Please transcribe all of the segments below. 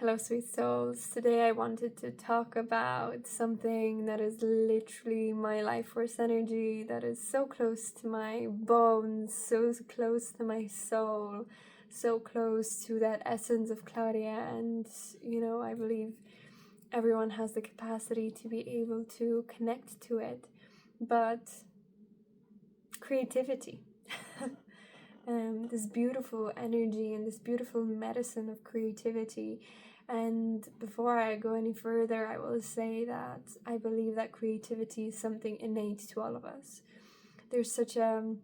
Hello, sweet souls. Today I wanted to talk about something that is literally my life force energy, that is so close to my bones, so close to my soul, so close to that essence of Claudia. And, I believe everyone has the capacity to be able to connect to it. But creativity. This beautiful energy and this beautiful medicine of creativity. And before I go any further, I will say that I believe that creativity is something innate to all of us. There's such a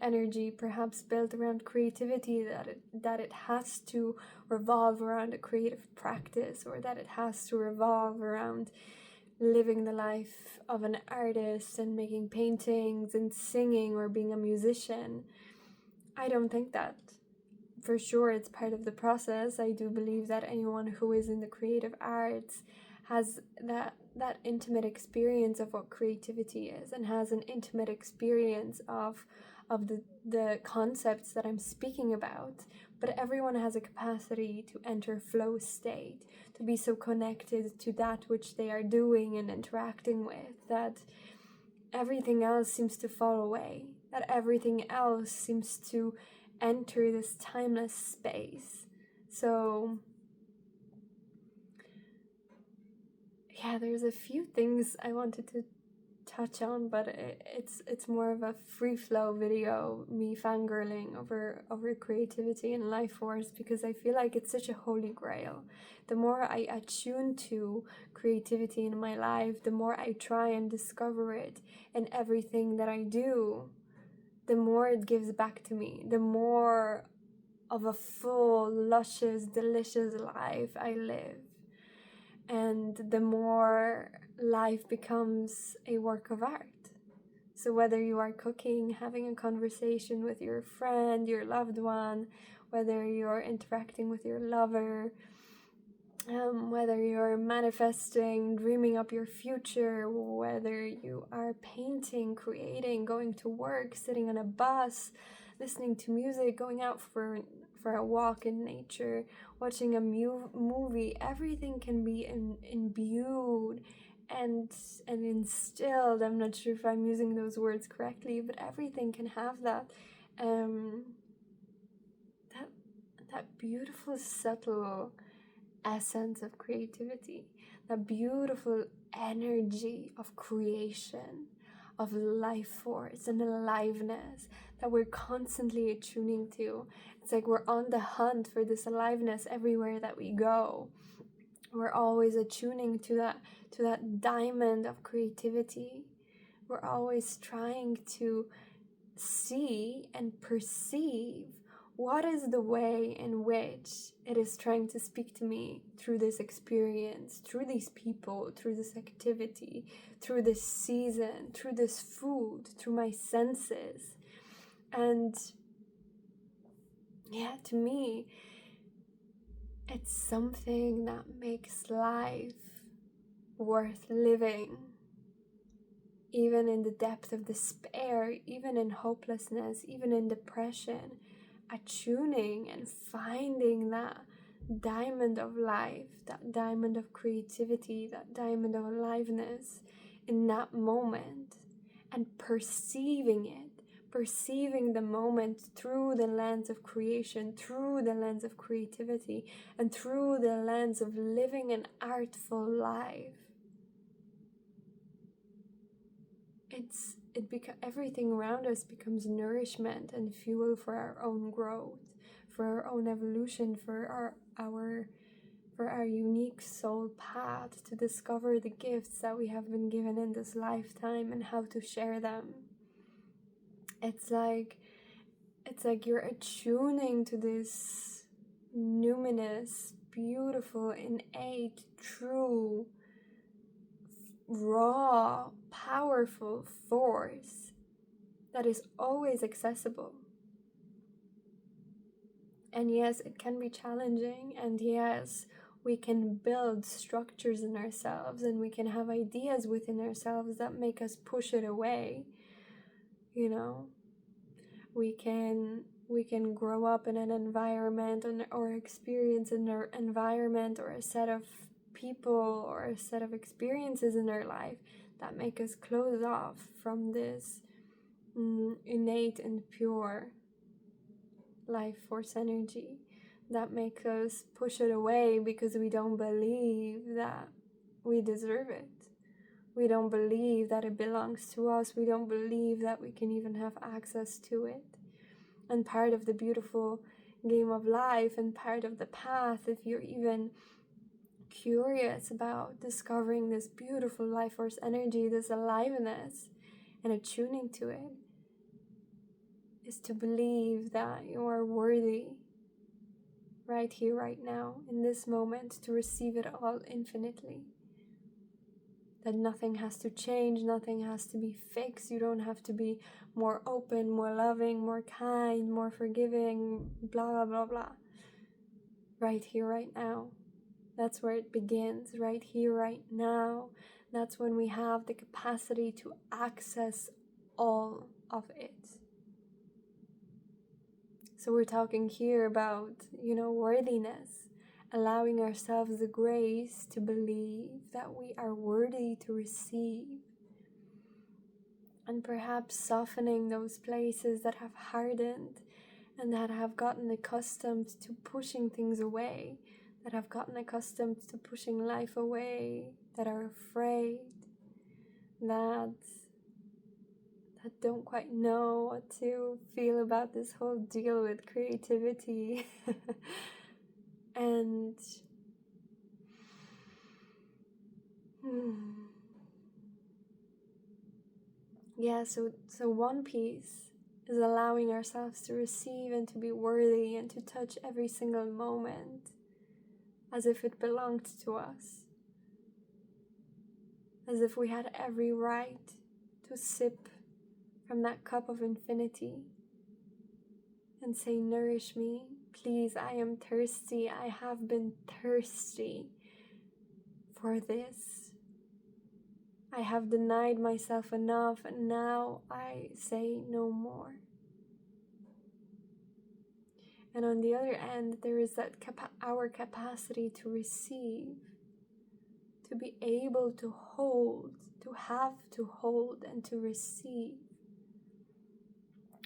energy perhaps built around creativity that it has to revolve around a creative practice, or that it has to revolve around living the life of an artist and making paintings and singing or being a musician. I don't think that. For sure, it's part of the process. I do believe that anyone who is in the creative arts has that intimate experience of what creativity is, and has an intimate experience of the concepts that I'm speaking about. But everyone has a capacity to enter flow state, to be so connected to that which they are doing and interacting with, that everything else seems to fall away, that everything else seems to enter this timeless space. So yeah, there's a few things I wanted to touch on, but it's more of a free flow video, me fangirling over creativity and life force, because I feel like it's such a holy grail. The more I attune to creativity in my life, the more I try and discover it in everything that I do, the more it gives back to me, the more of a full, luscious, delicious life I live. And the more life becomes a work of art. So whether you are cooking, having a conversation with your friend, your loved one, whether you're interacting with your lover, whether you're manifesting, dreaming up your future, whether you are painting, creating, going to work, sitting on a bus, listening to music, going out for a walk in nature, watching a movie, everything can be imbued and instilled. I'm not sure if I'm using those words correctly, but everything can have that beautiful, subtle essence of creativity, that beautiful energy of creation, of life force and aliveness that we're constantly attuning to. It's like we're on the hunt for this aliveness everywhere that we go. We're always attuning to that diamond of creativity. We're always trying to see and perceive what is the way in which it is trying to speak to me through this experience, through these people, through this activity, through this season, through this food, through my senses. And yeah, to me, it's something that makes life worth living. Even in the depth of despair, even in hopelessness, even in depression, attuning and finding that diamond of life, that diamond of creativity, that diamond of aliveness in that moment, and perceiving it, perceiving the moment through the lens of creation, through the lens of creativity, and through the lens of living an artful life. Everything around us becomes nourishment and fuel for our own growth, for our own evolution, for our unique soul path to discover the gifts that we have been given in this lifetime and how to share them. It's like you're attuning to this numinous, beautiful, innate, true, raw, powerful force that is always accessible. And yes, it can be challenging, and yes, we can build structures in ourselves, and we can have ideas within ourselves that make us push it away. We can we can grow up in an environment or experience in an environment or a set of people or a set of experiences in our life that make us close off from this innate and pure life force energy, that make us push it away because we don't believe that we deserve it. We don't believe that it belongs to us. We don't believe that we can even have access to it. And part of the beautiful game of life and part of the path, if you're even curious about discovering this beautiful life force energy, this aliveness, and attuning to it, is to believe that you are worthy right here, right now, in this moment, to receive it all infinitely. That nothing has to change, nothing has to be fixed. You don't have to be more open, more loving, more kind, more forgiving, blah, blah, blah, blah. Right here, right now. That's where it begins, right here, right now. That's when we have the capacity to access all of it. So we're talking here about, worthiness, allowing ourselves the grace to believe that we are worthy to receive, and perhaps softening those places that have hardened and that have gotten accustomed to pushing things away, that have gotten accustomed to pushing life away, that are afraid, that don't quite know what to feel about this whole deal with creativity. And yeah, so one piece is allowing ourselves to receive and to be worthy and to touch every single moment as if it belonged to us, as if we had every right to sip from that cup of infinity and say, nourish me, please, I am thirsty, I have been thirsty for this. I have denied myself enough, and now I say no more. And on the other end, there is that our capacity to receive, to be able to hold, to have to hold and to receive.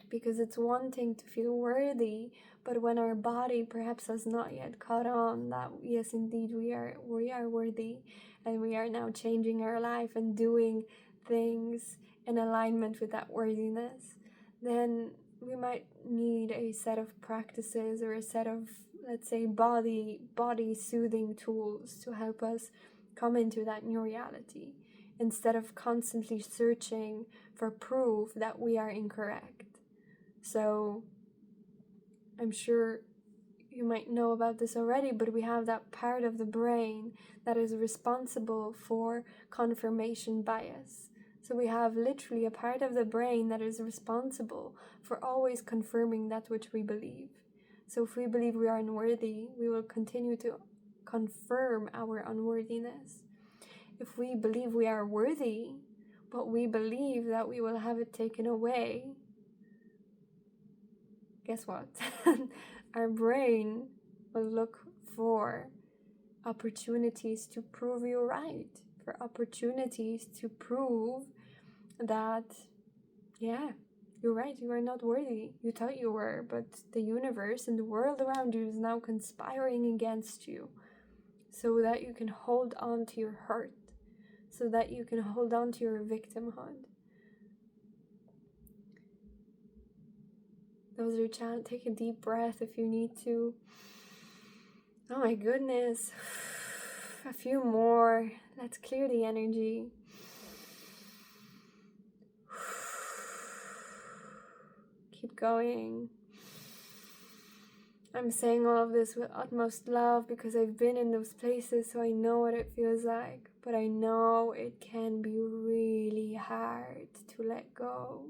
Because it's one thing to feel worthy, but when our body perhaps has not yet caught on that yes, indeed, we are worthy, and we are now changing our life and doing things in alignment with that worthiness, then we might need a set of practices or a set of, let's say, body soothing tools to help us come into that new reality, instead of constantly searching for proof that we are incorrect. So I'm sure you might know about this already, but we have that part of the brain that is responsible for confirmation bias. So we have literally a part of the brain that is responsible for always confirming that which we believe. So if we believe we are unworthy, we will continue to confirm our unworthiness. If we believe we are worthy, but we believe that we will have it taken away, guess what? Our brain will look for opportunities to prove you right, for opportunities to prove that, yeah, you're right, you are not worthy. You thought you were, but the universe and the world around you is now conspiring against you, so that you can hold on to your hurt, so that you can hold on to your victimhood. Those are challenge. Take a deep breath if you need to. Oh my goodness. A few more. Let's clear the energy. Keep going. I'm saying all of this with utmost love because I've been in those places, so I know what it feels like. But I know it can be really hard to let go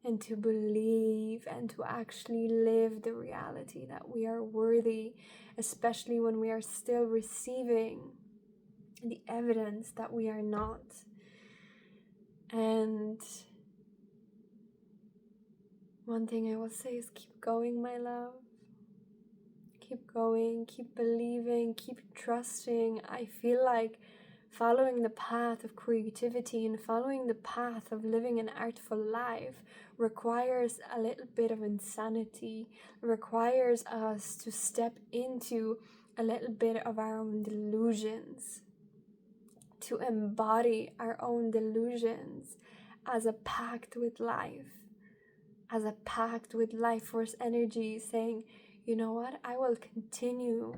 and to believe and to actually live the reality that we are worthy, especially when we are still receiving the evidence that we are not. And One thing I will say is keep going, my love. Keep going, keep believing, keep trusting. I feel like following the path of creativity and following the path of living an artful life requires a little bit of insanity, requires us to step into a little bit of our own delusions, to embody our own delusions as a pact with life, as a pact with life force energy, saying, you know what, I will continue,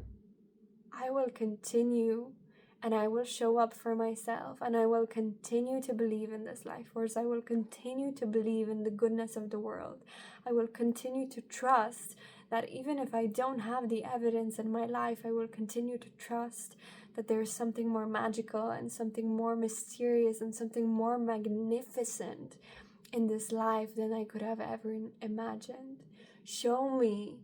and I will show up for myself, and I will continue to believe in this life force. I will continue to believe in the goodness of the world. I will continue to trust that even if I don't have the evidence in my life, I will continue to trust that there's something more magical and something more mysterious and something more magnificent in this life than I could have ever imagined. Show me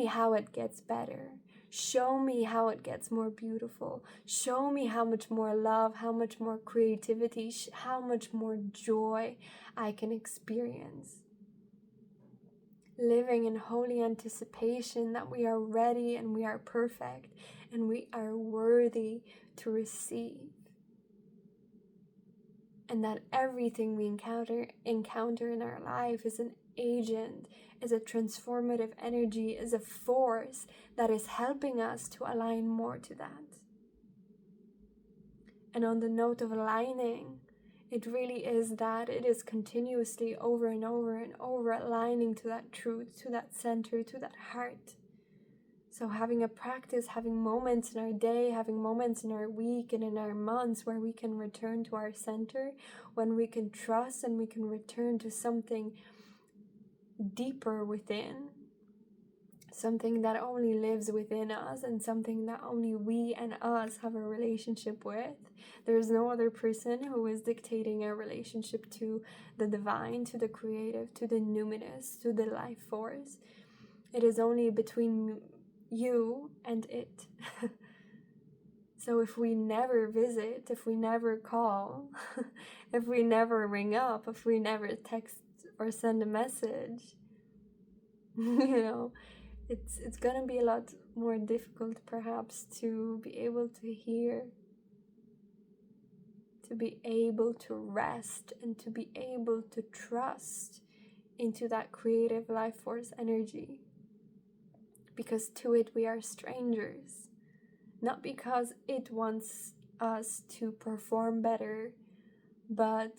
how it gets better. Show me how it gets more beautiful. Show me how much more love, how much more creativity, how much more joy I can experience. Living in holy anticipation that we are ready and we are perfect and we are worthy to receive. And that everything we encounter in our life is an agent, is a transformative energy, is a force that is helping us to align more to that. And on the note of aligning, it really is that it is continuously over and over and over aligning to that truth, to that center, to that heart. So having a practice, having moments in our day, having moments in our week and in our months where we can return to our center, when we can trust and we can return to something deeper within, something that only lives within us and something that only we and us have a relationship with. There's no other person who is dictating a relationship to the divine, to the creative, to the numinous, to the life force. It is only between you and it. So if we never visit, if we never call, if we never ring up, if we never text or send a message, it's gonna be a lot more difficult perhaps to be able to hear, to be able to rest, and to be able to trust into that creative life force energy. Because to it we are strangers, not because it wants us to perform better, but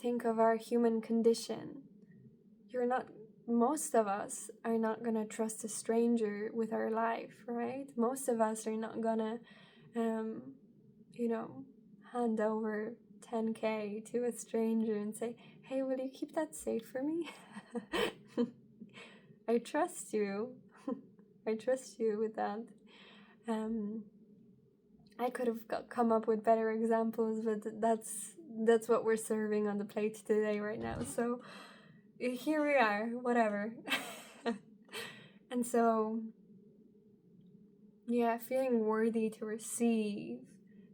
think of our human condition. Most of us are not gonna trust a stranger with our life, right? Most of us are not gonna, hand over 10K to a stranger and say, hey, will you keep that safe for me? I trust you. I trust you with that. I could have come up with better examples, but that's what we're serving on the plate today right now. So here we are, whatever. And so, yeah, feeling worthy to receive,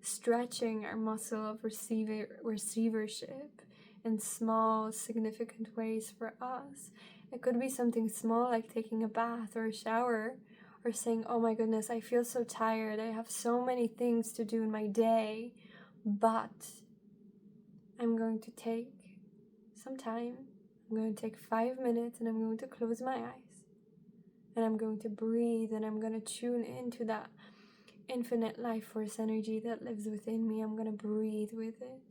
stretching our muscle of receivership in small, significant ways for us. It could be something small like taking a bath or a shower, or saying, oh my goodness, I feel so tired, I have so many things to do in my day, but I'm going to take some time. I'm going to take 5 minutes and I'm going to close my eyes. And I'm going to breathe and I'm going to tune into that infinite life force energy that lives within me. I'm going to breathe with it.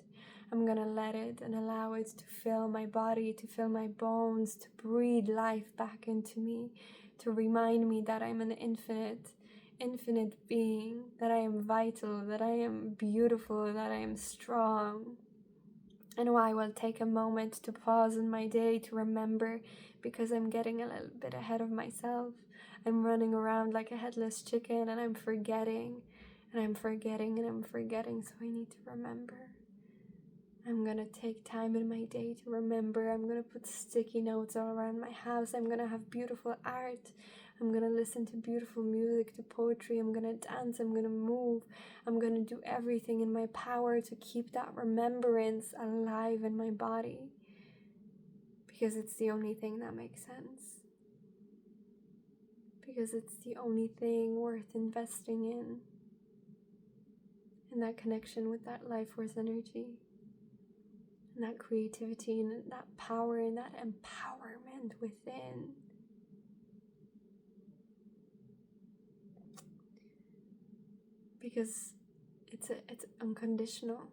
I'm going to let it and allow it to fill my body, to fill my bones, to breathe life back into me, to remind me that I'm an infinite being, that I am vital, that I am beautiful, that I am strong. And I will take a moment to pause in my day to remember, because I'm getting a little bit ahead of myself. I'm running around like a headless chicken and I'm forgetting, and I'm forgetting, and I'm forgetting, so I need to remember. I'm gonna take time in my day to remember. I'm gonna put sticky notes all around my house. I'm gonna have beautiful art. I'm gonna listen to beautiful music, to poetry. I'm gonna dance. I'm gonna move. I'm gonna do everything in my power to keep that remembrance alive in my body. because it's the only thing that makes sense. Because it's the only thing worth investing in that connection with that life force energy, and that creativity, and that power, and that empowerment within. Because it's unconditional.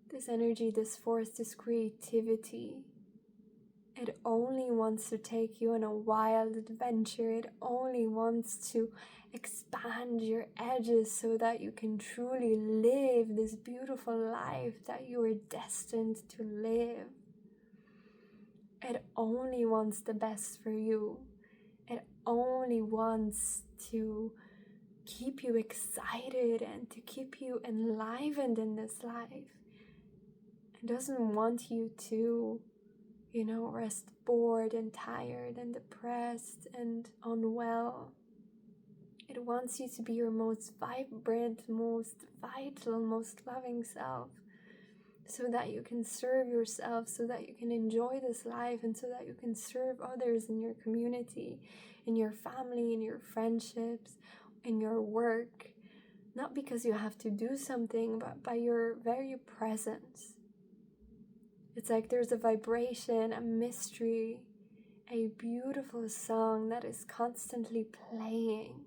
This energy, this force, this creativity, it only wants to take you on a wild adventure. It only wants to expand your edges so that you can truly live this beautiful life that you are destined to live. It only wants the best for you. It only wants to keep you excited and to keep you enlivened in this life. It doesn't want you to, rest bored and tired and depressed and unwell. It wants you to be your most vibrant, most vital, most loving self, so that you can serve yourself, so that you can enjoy this life, and so that you can serve others in your community, in your family, in your friendships, in your work. Not because you have to do something, but by your very presence. It's like there's a vibration, a mystery, a beautiful song that is constantly playing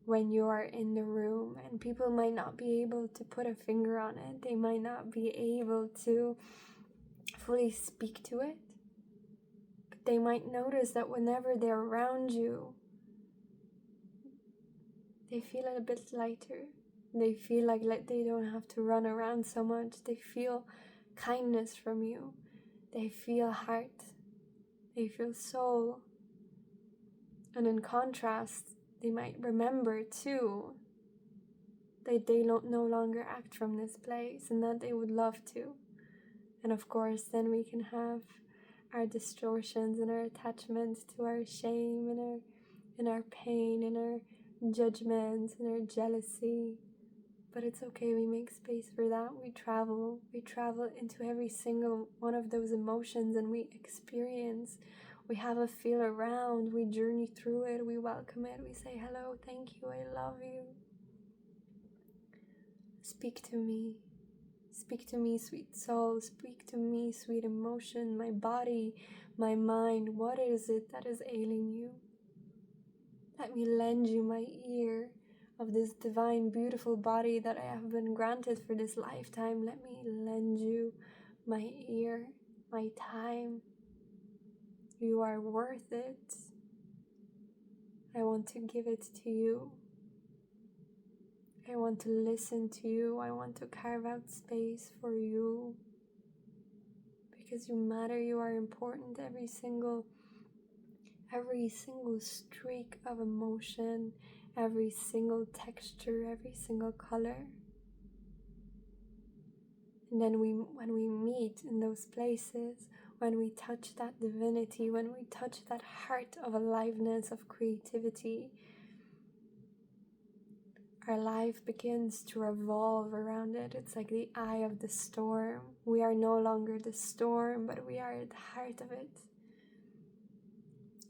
when you are in the room, and people might not be able to put a finger on it. They might not be able to fully speak to it, but they might notice that whenever they're around you, they feel a bit lighter. They feel like they don't have to run around so much. They feel kindness from you. They feel heart. They feel soul. And in contrast, they might remember too that they no longer act from this place, and that they would love to. And of course, then we can have our distortions and our attachments to our shame and our pain and our judgments and our jealousy. But it's okay, we make space for that. We travel into every single one of those emotions, and we experience. We have a feel around, we journey through it, we welcome it, we say hello, thank you, I love you. Speak to me, sweet soul, speak to me, sweet emotion, my body, my mind. What is it that is ailing you? Let me lend you my ear of this divine, beautiful body that I have been granted for this lifetime. Let me lend you my ear, my time. You are worth it. I want to give it to you. I want to listen to you. I want to carve out space for you. Because you matter, you are important. Every single streak of emotion, every single texture, every single color. And then when we meet in those places, when we touch that divinity, when we touch that heart of aliveness, of creativity, our life begins to revolve around it. It's like the eye of the storm. We are no longer the storm, but we are at the heart of it.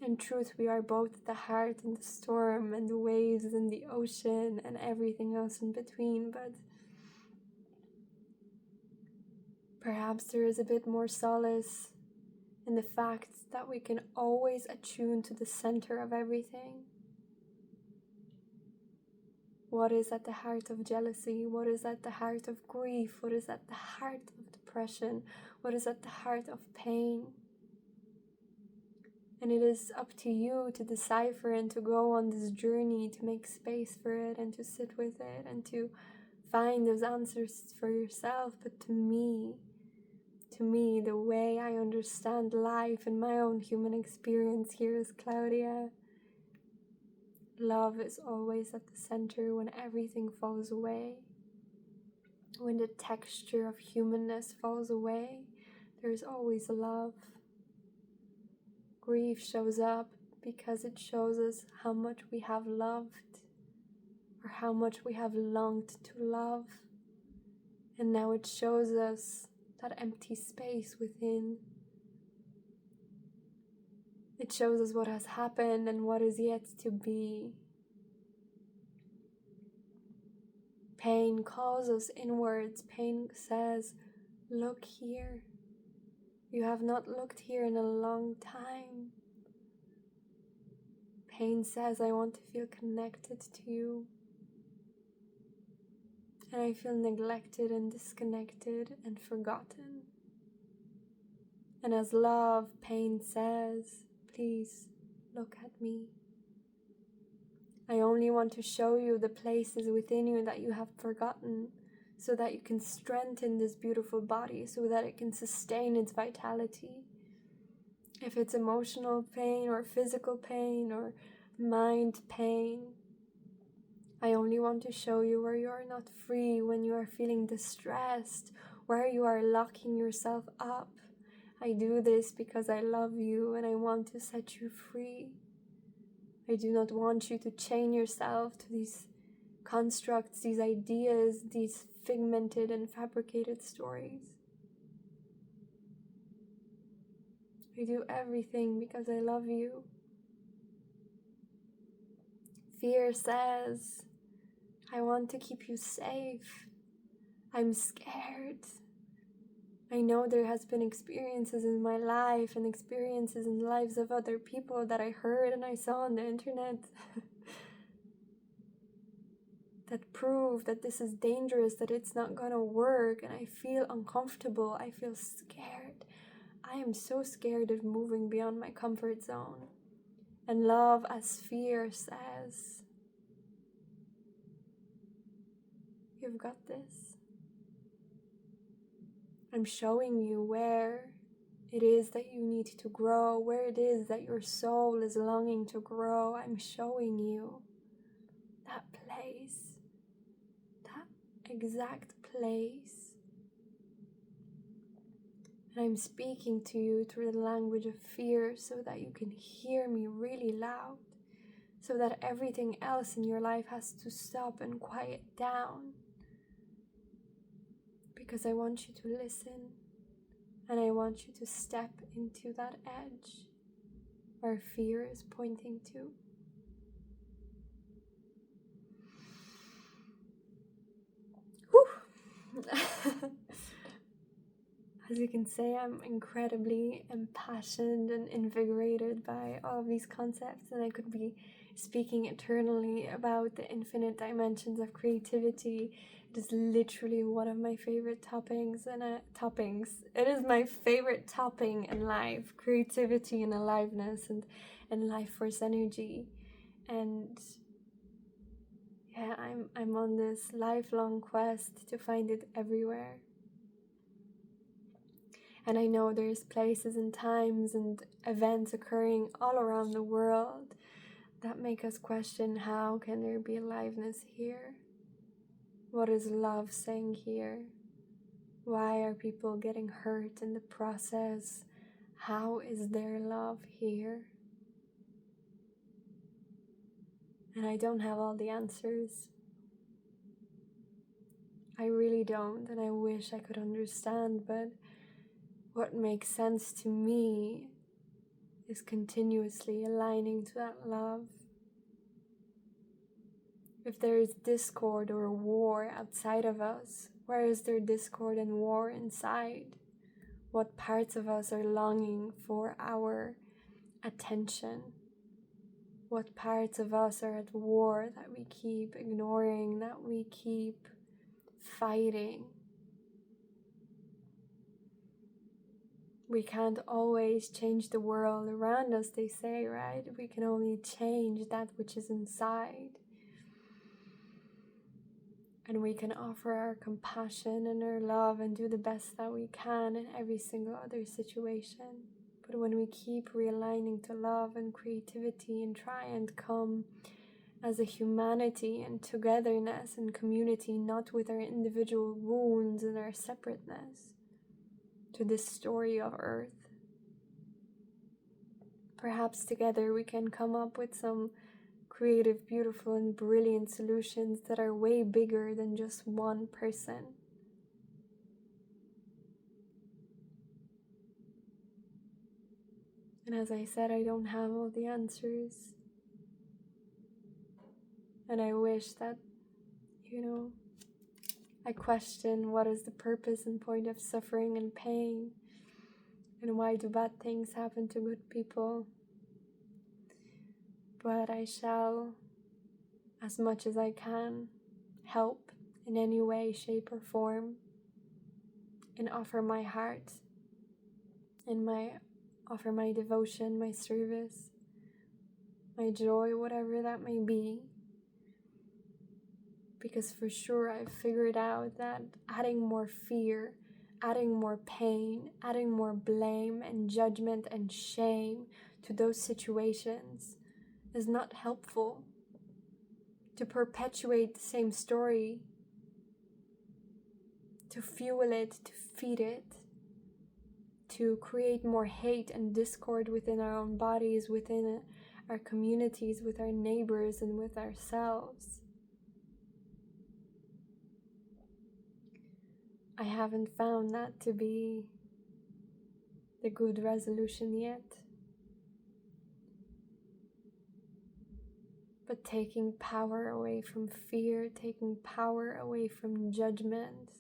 In truth, we are both the heart and the storm and the waves and the ocean and everything else in between, but perhaps there is a bit more solace in the fact that we can always attune to the center of everything. What is at the heart of jealousy? What is at the heart of grief? What is at the heart of depression? What is at the heart of pain? And it is up to you to decipher and to go on this journey, to make space for it and to sit with it and to find those answers for yourself. But to me, the way I understand life and my own human experience here as Claudia, love is always at the center when everything falls away. When the texture of humanness falls away, there's always love. Grief shows up because it shows us how much we have loved or how much we have longed to love. And now it shows us that empty space within. It shows us what has happened and what is yet to be. Pain calls us inwards. Pain says, look here. You have not looked here in a long time. Pain says, I want to feel connected to you. And I feel neglected and disconnected and forgotten. And as love, pain says, please look at me. I only want to show you the places within you that you have forgotten, so that you can strengthen this beautiful body, so that it can sustain its vitality. If it's emotional pain or physical pain or mind pain, I only want to show you where you are not free, when you are feeling distressed, where you are locking yourself up. I do this because I love you and I want to set you free. I do not want you to chain yourself to these constructs, these ideas, these figmented and fabricated stories. I do everything because I love you. Fear says, I want to keep you safe. I'm scared. I know there has been experiences in my life and experiences in the lives of other people that I heard and I saw on the internet that prove that this is dangerous, that it's not gonna work, and I feel uncomfortable. I feel scared. I am so scared of moving beyond my comfort zone. And love, as fear says, you've got this. I'm showing you where it is that you need to grow, where it is that your soul is longing to grow. I'm showing you that place, that exact place. And I'm speaking to you through the language of fear so that you can hear me really loud, so that everything else in your life has to stop and quiet down. Because I want you to listen, and I want you to step into that edge where fear is pointing to. Whew. As you can say, I'm incredibly impassioned and invigorated by all of these concepts, and I could be speaking eternally about the infinite dimensions of creativity. It is literally one of my favorite toppings and toppings. It is my favorite topping in life: creativity and aliveness and life force energy. And yeah, I'm on this lifelong quest to find it everywhere. And I know there's places and times and events occurring all around the world that make us question, how can there be aliveness here? What is love saying here? Why are people getting hurt in the process? How is there love here? And I don't have all the answers. I really don't, and I wish I could understand, but what makes sense to me is continuously aligning to that love. If there is discord or war outside of us, where is there discord and war inside? What parts of us are longing for our attention? What parts of us are at war that we keep ignoring, that we keep fighting? We can't always change the world around us, they say, right? We can only change that which is inside. And we can offer our compassion and our love and do the best that we can in every single other situation. But when we keep realigning to love and creativity and try and come as a humanity and togetherness and community, not with our individual wounds and our separateness, to this story of Earth, perhaps together we can come up with some creative, beautiful, and brilliant solutions that are way bigger than just one person. And as I said, I don't have all the answers. And I wish that, I question what is the purpose and point of suffering and pain, and why do bad things happen to good people. But I shall, as much as I can, help in any way, shape, or form, and offer my heart and offer my devotion, my service, my joy, whatever that may be. Because for sure I've figured out that adding more fear, adding more pain, adding more blame and judgment and shame to those situations is not helpful. To perpetuate the same story, to fuel it, to feed it, to create more hate and discord within our own bodies, within our communities, with our neighbors, and with ourselves. I haven't found that to be the good resolution yet. But taking power away from fear, taking power away from judgment,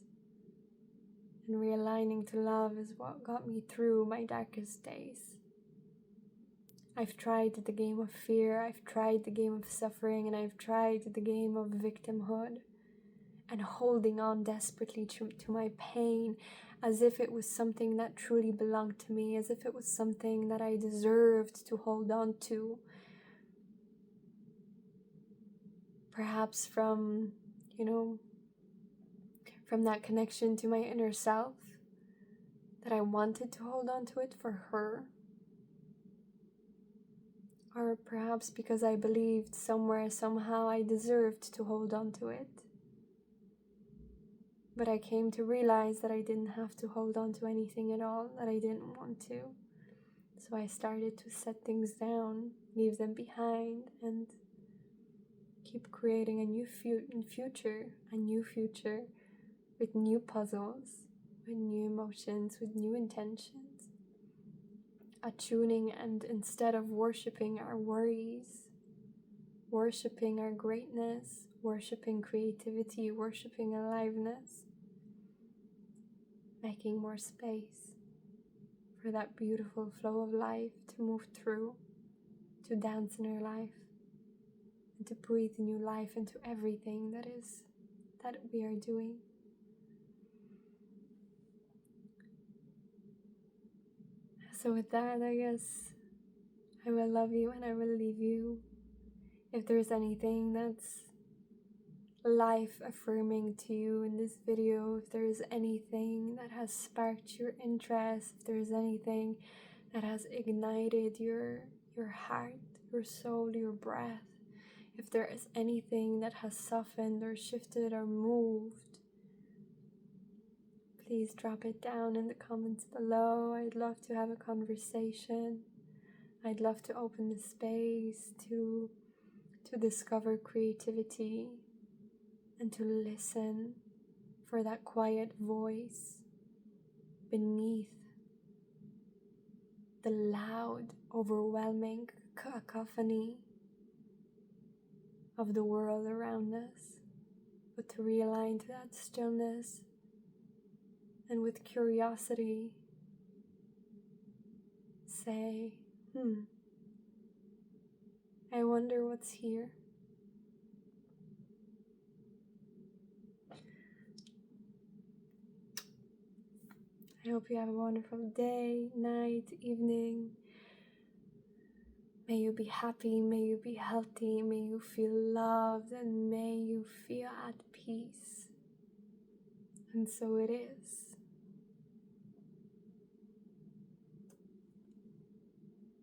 and realigning to love is what got me through my darkest days. I've tried the game of fear, I've tried the game of suffering, and I've tried the game of victimhood and holding on desperately to my pain as if it was something that truly belonged to me, as if it was something that I deserved to hold on to. Perhaps from that connection to my inner self, that I wanted to hold on to it for her. Or perhaps because I believed somewhere, somehow I deserved to hold on to it. But I came to realize that I didn't have to hold on to anything at all, that I didn't want to. So I started to set things down, leave them behind, and keep creating a new future with new puzzles, with new emotions, with new intentions. Attuning, and instead of worshipping our worries, worshipping our greatness, worshipping creativity, worshipping aliveness, making more space for that beautiful flow of life to move through, to dance in our life, and to breathe new life into everything that we are doing. So with that, I guess I will love you and I will leave you. If there's anything that's life affirming to you in this video, if there's anything that has sparked your interest, if there's anything that has ignited your heart, your soul, your breath, if there is anything that has softened or shifted or moved, please drop it down in the comments below. I'd love to have a conversation. I'd love to open the space to discover creativity and to listen for that quiet voice beneath the loud, overwhelming cacophony of the world around us, but to realign to that stillness and with curiosity say, I wonder what's here. I hope you have a wonderful day, night, evening. May you be happy, may you be healthy, may you feel loved, and may you feel at peace. And so it is.